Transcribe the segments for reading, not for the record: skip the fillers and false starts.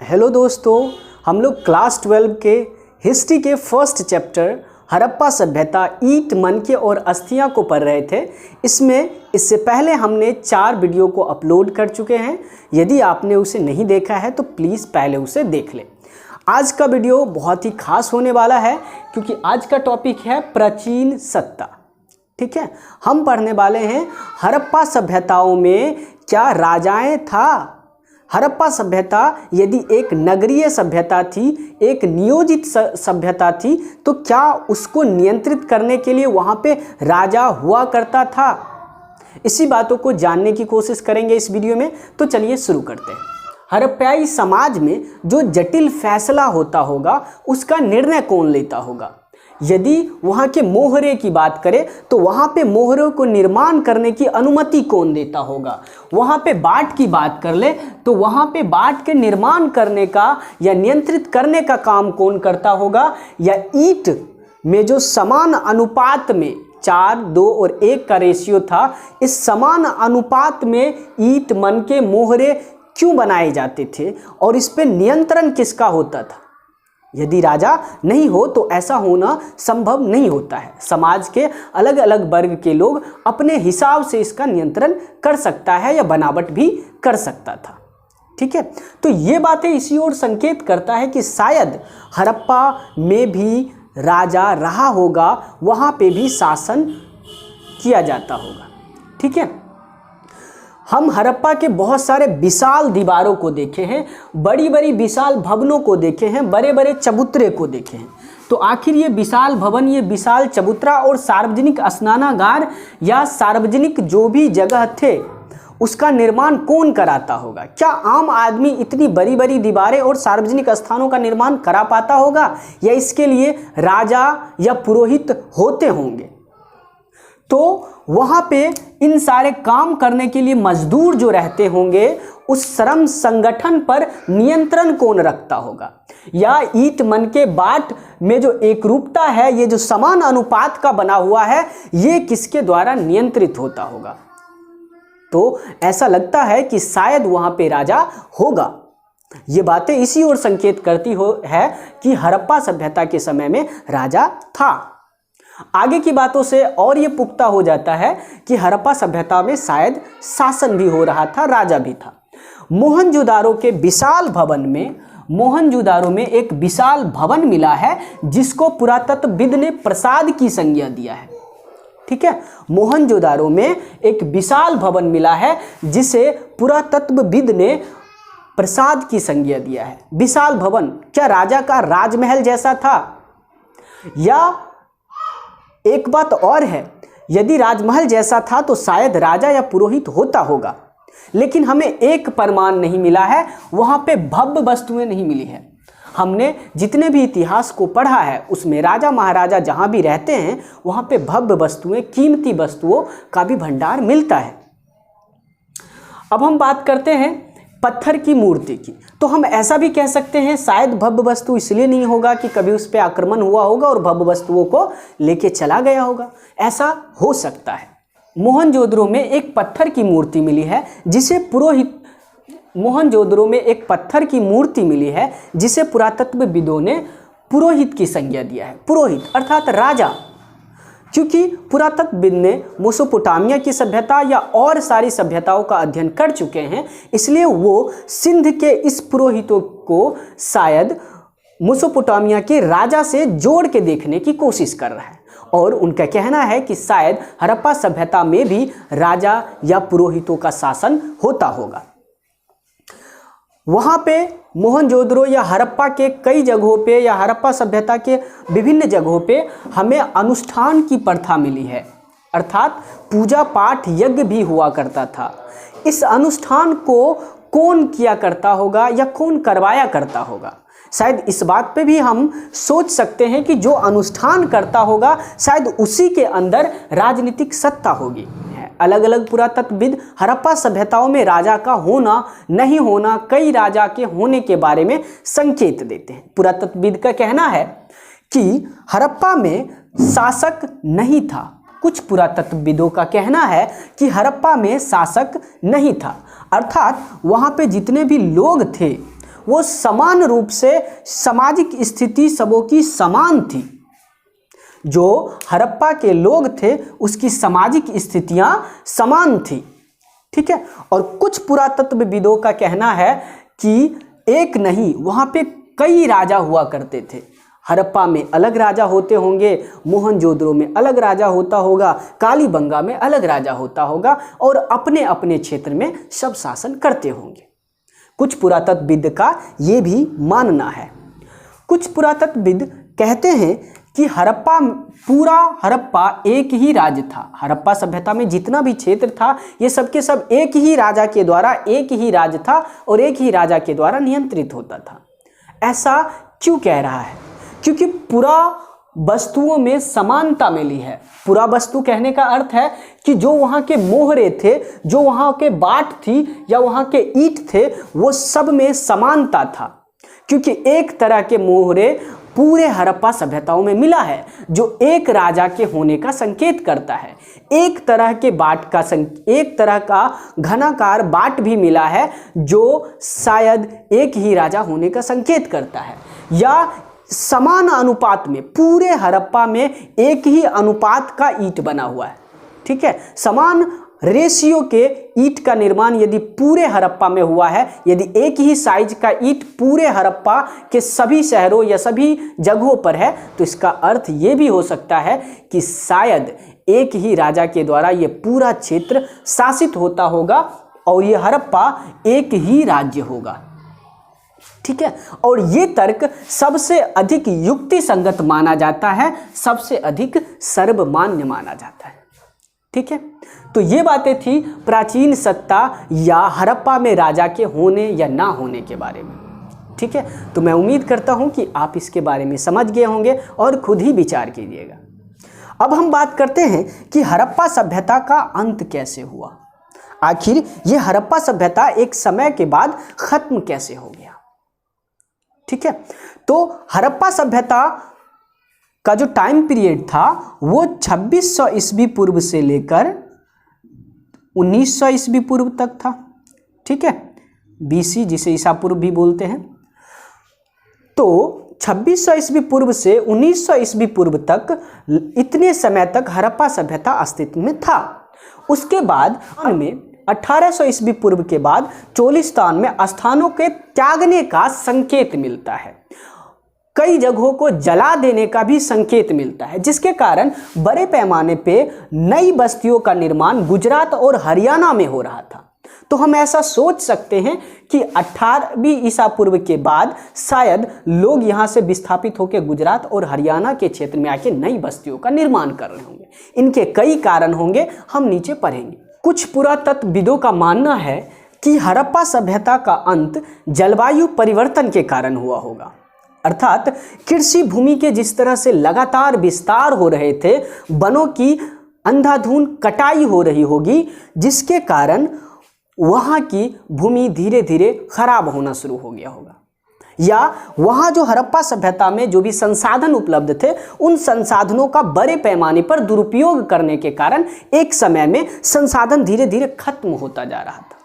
Hello दोस्तों, हम लोग क्लास 12 के हिस्ट्री के फर्स्ट चैप्टर हड़प्पा सभ्यता ईंट, मनके और अस्थियां को पढ़ रहे थे। इससे पहले हमने 4 वीडियो को अपलोड कर चुके हैं। यदि आपने उसे नहीं देखा है तो प्लीज़ पहले उसे देख लें। आज का वीडियो बहुत ही खास होने वाला है क्योंकि आज का टॉपिक है प्राचीन सत्ता। ठीक है, हम पढ़ने वाले हैं हड़प्पा सभ्यताओं में क्या राजाएं था। हड़प्पा सभ्यता यदि एक नगरीय सभ्यता थी, एक नियोजित सभ्यता थी, तो क्या उसको नियंत्रित करने के लिए वहाँ पे राजा हुआ करता था? इसी बातों को जानने की कोशिश करेंगे इस वीडियो में। तो चलिए शुरू करते हैं। हड़प्पाई समाज में जो जटिल फैसला होता होगा उसका निर्णय कौन लेता होगा? यदि वहाँ के मोहरे की बात करें तो वहाँ पे मोहरों को निर्माण करने की अनुमति कौन देता होगा? वहाँ पे बाट की बात कर ले तो वहाँ पे बाट के निर्माण करने का या नियंत्रित करने का काम कौन करता होगा? या ईंट में जो समान अनुपात में 4, 2 और 1 का रेशियो था, इस समान अनुपात में ईंट, मनके, मोहरे क्यों बनाए जाते थे और इस पे नियंत्रण किसका होता था? यदि राजा नहीं हो तो ऐसा होना संभव नहीं होता है। समाज के अलग अलग वर्ग के लोग अपने हिसाब से इसका नियंत्रण कर सकता है या बनावट भी कर सकता था। ठीक है, तो ये बातें इसी ओर संकेत करता है कि शायद हड़प्पा में भी राजा रहा होगा, वहाँ पे भी शासन किया जाता होगा। ठीक है, हम हड़प्पा के बहुत सारे विशाल दीवारों को देखे हैं, बड़ी बड़ी विशाल भवनों को देखे हैं, बड़े बड़े चबूतरे को देखे हैं। तो आखिर ये विशाल भवन, ये विशाल चबूतरा और सार्वजनिक स्नानागार या सार्वजनिक जो भी जगह थे उसका निर्माण कौन कराता होगा? क्या आम आदमी इतनी बड़ी बड़ी दीवारें और सार्वजनिक स्थानों का निर्माण करा पाता होगा या इसके लिए राजा या पुरोहित होते होंगे? तो वहाँ पे इन सारे काम करने के लिए मजदूर जो रहते होंगे, उस श्रम संगठन पर नियंत्रण कौन रखता होगा? या ईंट, मनके, बाट में जो एकरूपता है, ये जो समान अनुपात का बना हुआ है, ये किसके द्वारा नियंत्रित होता होगा? तो ऐसा लगता है कि शायद वहाँ पे राजा होगा। ये बातें इसी ओर संकेत करती है कि हड़प्पा सभ्यता के समय में राजा था। आगे की बातों से और ये पुख्ता हो जाता है कि हड़प्पा सभ्यता में शायद शासन भी हो रहा था, राजा भी था। मोहनजोदारो के विशाल भवन में, मोहनजोदारो में एक विशाल भवन मिला है जिसको पुरातत्वविद ने प्रसाद की संज्ञा दिया है। ठीक है, मोहनजोदारो में एक विशाल भवन मिला है जिसे पुरातत्वविद ने प्रसाद की संज्ञा दिया है। विशाल भवन क्या राजा का राजमहल जैसा था? या एक बात और है, यदि राजमहल जैसा था तो शायद राजा या पुरोहित होता होगा, लेकिन हमें एक प्रमाण नहीं मिला है, वहाँ पे भव्य वस्तुएं नहीं मिली है। हमने जितने भी इतिहास को पढ़ा है उसमें राजा महाराजा जहाँ भी रहते हैं वहाँ पे भव्य वस्तुएं, कीमती वस्तुओं का भी भंडार मिलता है। अब हम बात करते हैं पत्थर की मूर्ति की। तो हम ऐसा भी कह सकते हैं शायद भव्य वस्तु इसलिए नहीं होगा कि कभी उस पर आक्रमण हुआ होगा और भव्य वस्तुओं को लेके चला गया होगा, ऐसा हो सकता है। मोहनजोदड़ो में एक पत्थर की मूर्ति मिली है जिसे पुरोहित, मोहनजोदड़ो में एक पत्थर की मूर्ति मिली है जिसे पुरातत्वविदों ने पुरोहित की संज्ञा दिया है। पुरोहित अर्थात राजा, क्योंकि पुरातत्वविद ने मेसोपोटामिया की सभ्यता या और सारी सभ्यताओं का अध्ययन कर चुके हैं, इसलिए वो सिंध के इस पुरोहितों को शायद मेसोपोटामिया के राजा से जोड़ के देखने की कोशिश कर रहा है और उनका कहना है कि शायद हड़प्पा सभ्यता में भी राजा या पुरोहितों का शासन होता होगा। वहाँ पे मोहनजोदड़ो या हड़प्पा के कई जगहों पे या हड़प्पा सभ्यता के विभिन्न जगहों पे हमें अनुष्ठान की प्रथा मिली है, अर्थात पूजा पाठ यज्ञ भी हुआ करता था। इस अनुष्ठान को कौन किया करता होगा या कौन करवाया करता होगा? शायद इस बात पे भी हम सोच सकते हैं कि जो अनुष्ठान करता होगा शायद उसी के अंदर राजनीतिक सत्ता होगी। अलग अलग पुरातत्वविद हड़प्पा सभ्यताओं में राजा का होना नहीं होना, कई राजा के होने के बारे में संकेत देते हैं। पुरातत्वविद का कहना है कि हड़प्पा में शासक नहीं था। कुछ पुरातत्वविदों का कहना है कि हड़प्पा में शासक नहीं था, अर्थात वहाँ पे जितने भी लोग थे वो समान रूप से सामाजिक स्थिति सबों की समान थी। जो हड़प्पा के लोग थे उसकी सामाजिक स्थितियां समान थी। ठीक है। और कुछ पुरातत्वविदों का कहना है कि एक नहीं, वहां पे कई राजा हुआ करते थे। हड़प्पा में अलग राजा होते होंगे, मोहनजोदड़ो में अलग राजा होता होगा, कालीबंगा में अलग राजा होता होगा और अपने अपने क्षेत्र में सब शासन करते होंगे। कुछ पुरातत्वविद का ये भी मानना है। कुछ पुरातत्वविद कहते हैं कि पूरा हड़प्पा एक ही राज्य था। हड़प्पा सभ्यता में जितना भी क्षेत्र था ये सब के सब एक ही राजा के द्वारा, एक ही राज्य था और एक ही राजा के द्वारा नियंत्रित होता था। ऐसा क्यों कह रहा है? क्योंकि पूरा वस्तुओं में समानता मिली है। पूरा वस्तु कहने का अर्थ है कि जो वहाँ के मोहरे थे, जो वहाँ के बाट थी या वहाँ के ईंट थे, वो सब में समानता था। क्योंकि एक तरह के मोहरे पूरे हड़प्पा सभ्यताओं में मिला है जो एक राजा के होने का संकेत करता है। एक तरह के बाट का एक तरह का घनाकार बाट भी मिला है जो शायद एक ही राजा होने का संकेत करता है। या समान अनुपात में पूरे हड़प्पा में एक ही अनुपात का ईंट बना हुआ है। ठीक है। समान रेशियो के ईंट का निर्माण यदि पूरे हड़प्पा में हुआ है, यदि एक ही साइज का ईंट पूरे हड़प्पा के सभी शहरों या सभी जगहों पर है, तो इसका अर्थ ये भी हो सकता है कि शायद एक ही राजा के द्वारा ये पूरा क्षेत्र शासित होता होगा और ये हड़प्पा एक ही राज्य होगा। ठीक है। और ये तर्क सबसे अधिक युक्ति संगत माना जाता है, सबसे अधिक सर्वमान्य माना जाता है। ठीक है। तो ये बातें थी प्राचीन सत्ता या हड़प्पा में राजा के होने या ना होने के बारे में। ठीक है। तो मैं उम्मीद करता हूं कि आप इसके बारे में समझ गए होंगे और खुद ही विचार कीजिएगा। अब हम बात करते हैं कि हड़प्पा सभ्यता का अंत कैसे हुआ। आखिर ये हड़प्पा सभ्यता एक समय के बाद खत्म कैसे हो गया। ठीक है। तो हड़प्पा सभ्यता का जो टाइम पीरियड था वो 2600 ईस्वी पूर्व से लेकर 1900 ईस्वी पूर्व तक था। ठीक है। बीसी जिसे ईसा पूर्व भी बोलते हैं। तो 2600 ईस्वी पूर्व से 1900 ईस्वी पूर्व तक इतने समय तक हड़प्पा सभ्यता अस्तित्व में था। उसके बाद में 1800 ईस्वी पूर्व के बाद चोलिस्तान में स्थानों के त्यागने का संकेत मिलता है। कई जगहों को जला देने का भी संकेत मिलता है, जिसके कारण बड़े पैमाने पे नई बस्तियों का निर्माण गुजरात और हरियाणा में हो रहा था। तो हम ऐसा सोच सकते हैं कि 18वीं ईसा पूर्व के बाद शायद लोग यहाँ से विस्थापित होकर गुजरात और हरियाणा के क्षेत्र में आके नई बस्तियों का निर्माण कर रहे होंगे। इनके कई कारण होंगे, हम नीचे पढ़ेंगे। कुछ पुरातत्वविदों का मानना है कि हड़प्पा सभ्यता का अंत जलवायु परिवर्तन के कारण हुआ होगा। अर्थात कृषि भूमि के जिस तरह से लगातार विस्तार हो रहे थे, वनों की अंधाधुंध कटाई हो रही होगी, जिसके कारण वहाँ की भूमि धीरे धीरे खराब होना शुरू हो गया होगा। या वहाँ जो हड़प्पा सभ्यता में जो भी संसाधन उपलब्ध थे, उन संसाधनों का बड़े पैमाने पर दुरुपयोग करने के कारण एक समय में संसाधन धीरे धीरे खत्म होता जा रहा था।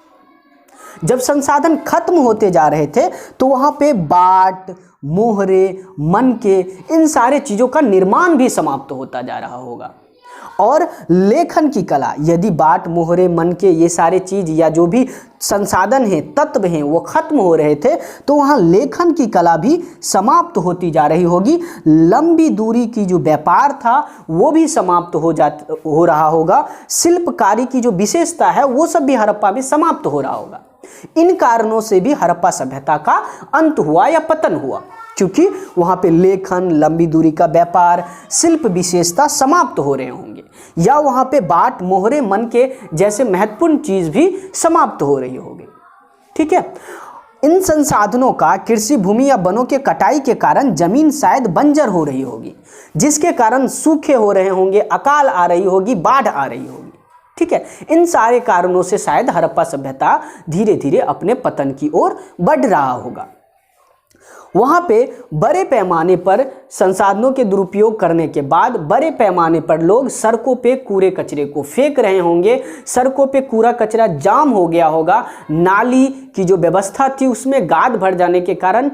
जब संसाधन खत्म होते जा रहे थे तो वहाँ पे बाट, मोहरे, मनके, इन सारे चीज़ों का निर्माण भी समाप्त होता जा रहा होगा। और लेखन की कला, यदि बाट, मोहरे, मनके, ये सारे चीज़ या जो भी संसाधन हैं, तत्व हैं, वो खत्म हो रहे थे, तो वहाँ लेखन की कला भी समाप्त होती जा रही होगी। लंबी दूरी की जो व्यापार था वो भी समाप्त हो रहा होगा। शिल्पकारी की जो विशेषता है वो सब भी हड़प्पा में समाप्त हो रहा होगा। इन कारणों से भी हड़प्पा सभ्यता का अंत हुआ या पतन हुआ, क्योंकि वहाँ पे लेखन, लंबी दूरी का व्यापार, शिल्प विशेषता समाप्त हो रहे होंगे, या वहाँ पे बाट, मोहरे, मन के जैसे महत्वपूर्ण चीज़ भी समाप्त हो रही होगी। ठीक है। इन संसाधनों का कृषि भूमि या वनों के कटाई के कारण जमीन शायद बंजर हो रही होगी, जिसके कारण सूखे हो रहे होंगे, अकाल आ रही होगी, बाढ़ आ रही होगी। ठीक है। इन सारे कारणों से शायद हड़प्पा सभ्यता धीरे धीरे अपने पतन की ओर बढ़ रहा होगा। वहाँ पे बड़े पैमाने पर संसाधनों के दुरुपयोग करने के बाद बड़े पैमाने पर लोग सड़कों पे कूड़े कचरे को फेंक रहे होंगे, सड़कों पे कूड़ा कचरा जाम हो गया होगा, नाली की जो व्यवस्था थी उसमें गाद भर जाने के कारण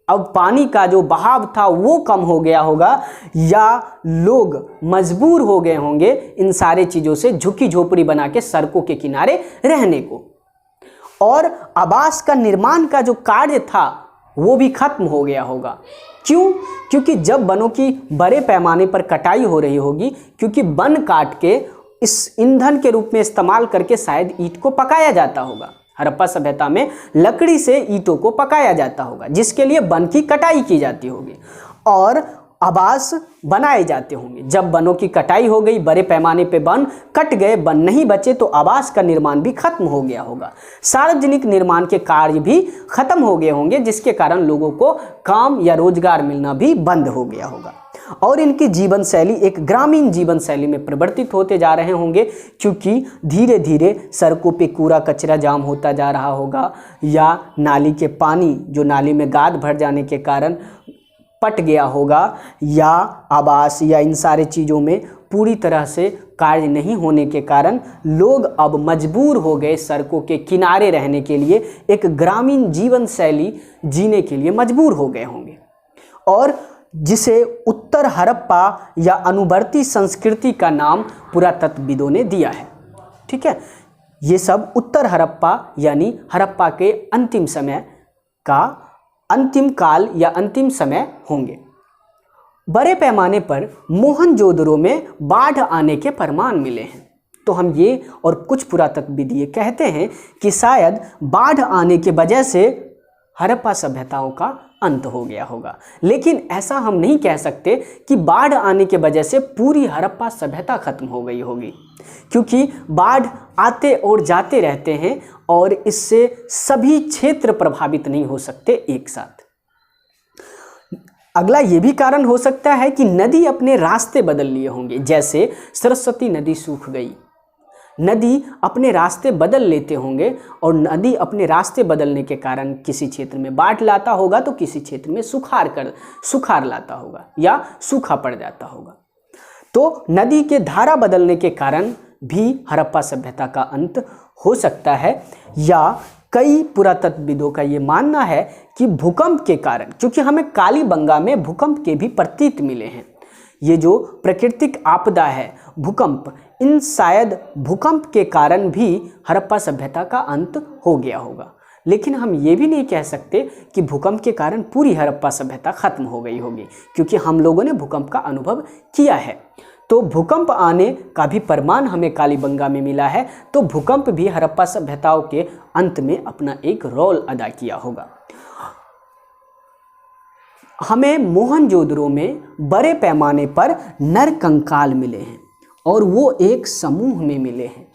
अब पानी का जो बहाव था वो कम हो गया होगा, या लोग मजबूर हो गए होंगे इन सारे चीज़ों से झुकी झोपड़ी बना के सड़कों के किनारे रहने को। और आवास का निर्माण का जो कार्य था वो भी खत्म हो गया होगा। क्यों? क्योंकि जब वनों की बड़े पैमाने पर कटाई हो रही होगी, क्योंकि वन काट के इस ईंधन के रूप में इस्तेमाल करके शायद ईंट को पकाया जाता होगा। हड़प्पा सभ्यता में लकड़ी से ईंटों को पकाया जाता होगा, जिसके लिए वन की कटाई की जाती होगी और आवास बनाए जाते होंगे। जब वनों की कटाई हो गई, बड़े पैमाने पे वन कट गए, वन नहीं बचे, तो आवास का निर्माण भी खत्म हो गया होगा। सार्वजनिक निर्माण के कार्य भी खत्म हो गए होंगे, जिसके कारण लोगों को काम या रोजगार मिलना भी बंद हो गया होगा और इनकी जीवन शैली एक ग्रामीण जीवन शैली में परिवर्तित होते जा रहे होंगे, क्योंकि धीरे धीरे सड़कों पे कूड़ा कचरा जाम होता जा रहा होगा, या नाली के पानी जो नाली में गाद भर जाने के कारण पट गया होगा, या आवास या इन सारे चीज़ों में पूरी तरह से कार्य नहीं होने के कारण लोग अब मजबूर हो गए सड़कों के किनारे रहने के लिए, एक ग्रामीण जीवन शैली जीने के लिए मजबूर हो गए होंगे। और जिसे उत्तर हड़प्पा या अनुवर्ती संस्कृति का नाम पुरातत्वविदों ने दिया है। ठीक है, ये सब उत्तर हड़प्पा यानी हड़प्पा के अंतिम समय का अंतिम काल या अंतिम समय होंगे। बड़े पैमाने पर मोहनजोदड़ो में बाढ़ आने के प्रमाण मिले हैं, तो हम ये और कुछ पुरातत्वविद ये कहते हैं कि शायद बाढ़ आने के वजह से हड़प्पा सभ्यताओं का अंत हो गया होगा। लेकिन ऐसा हम नहीं कह सकते कि बाढ़ आने के वजह से पूरी हड़प्पा सभ्यता खत्म हो गई होगी, क्योंकि बाढ़ आते और जाते रहते हैं और इससे सभी क्षेत्र प्रभावित नहीं हो सकते एक साथ। अगला ये भी कारण हो सकता है कि नदी अपने रास्ते बदल लिए होंगे। जैसे सरस्वती नदी सूख गई, नदी अपने रास्ते बदल लेते होंगे और नदी अपने रास्ते बदलने के कारण किसी क्षेत्र में बाढ़ लाता होगा तो किसी क्षेत्र में सुखाड़ लाता होगा या सूखा पड़ जाता होगा। तो नदी के धारा बदलने के कारण भी हड़प्पा सभ्यता का अंत हो सकता है। या कई पुरातत्वविदों का ये मानना है कि भूकंप के कारण, क्योंकि हमें कालीबंगा में भूकंप के भी प्रतीत मिले हैं, ये जो प्राकृतिक आपदा है भूकंप, इन शायद भूकंप के कारण भी हड़प्पा सभ्यता का अंत हो गया होगा। लेकिन हम ये भी नहीं कह सकते कि भूकंप के कारण पूरी हड़प्पा सभ्यता खत्म हो गई होगी, क्योंकि हम लोगों ने भूकंप का अनुभव किया है। तो भूकंप आने का भी प्रमाण हमें कालीबंगा में मिला है, तो भूकंप भी हड़प्पा सभ्यताओं के अंत में अपना एक रोल अदा किया होगा। हमें मोहनजोदड़ो में बड़े पैमाने पर नरकंकाल मिले हैं और वो एक समूह में मिले हैं।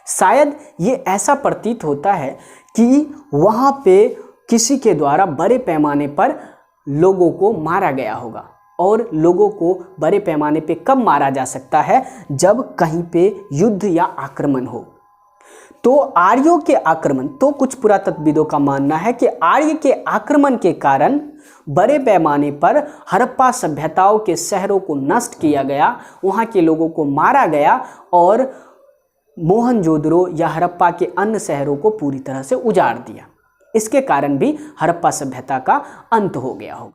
शायद ये ऐसा प्रतीत होता है कि वहाँ पे किसी के द्वारा बड़े पैमाने पर लोगों को मारा गया होगा। और लोगों को बड़े पैमाने पे कब मारा जा सकता है? जब कहीं पे युद्ध या आक्रमण हो। तो आर्यों के आक्रमण, तो कुछ पुरातत्वविदों का मानना है कि आर्य के आक्रमण के कारण बड़े पैमाने पर हड़प्पा सभ्यताओं के शहरों को नष्ट किया गया, वहाँ के लोगों को मारा गया और मोहनजोदड़ो या हड़प्पा के अन्य शहरों को पूरी तरह से उजाड़ दिया। इसके कारण भी हड़प्पा सभ्यता का अंत हो गया होगा।